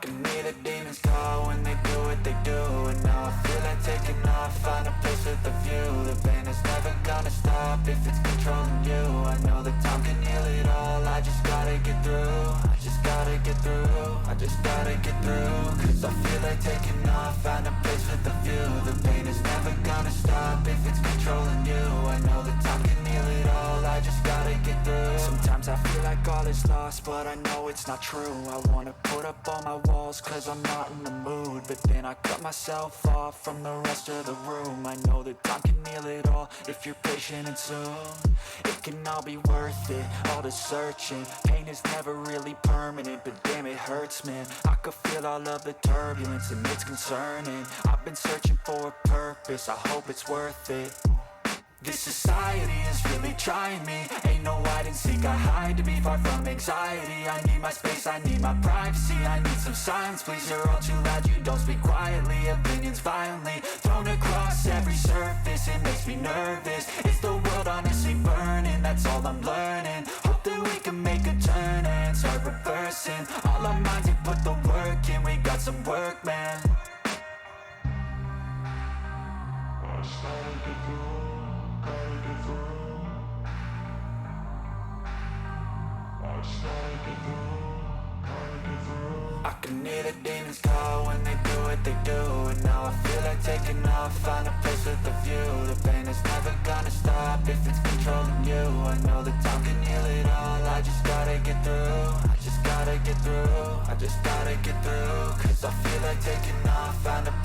can hear the demons call when they do what they do. And now I feel like taking off, find a place with a view. The pain is never gonna stop if it's controlling you. I know that time can heal it all, I just gotta get through. I just gotta get through, I just gotta get through. Cause I feel like taking off, find a place with a view. The pain is never gonna stop if it's controlling you. I know that time can heal it all, I just gotta get through. Sometimes I feel like all is lost, but I know it's not true. I wanna put up all my walls cause I'm not in the mood, but then I cut myself off from the rest of the room. I know that time can heal it all if you're patient and soon. It can all be worth it, all the searching. Pain is never really permanent, but damn it hurts, man. I could feel all of the turbulence and it's concerning. I've been searching for a purpose, I hope it's worth it. This society is really trying me. Ain't no hide and seek, I hide to be far from anxiety. I need my space, I need my privacy. I need some silence, please, you're all too loud. You don't speak quietly, opinions violently thrown across every surface. It makes me nervous, is the world honestly burning? That's all I'm learning. Hope that we can make a turn and start reversing. All our minds, we put the work in, we got some work, man. I started to do. I can hear the demons call when they do what they do. And now I feel like taking off, find a place with a view. The pain is never gonna stop if it's controlling you. I know that time can heal it all, I just gotta get through. I just gotta get through, I just gotta get through. Cause I feel like taking off, find a place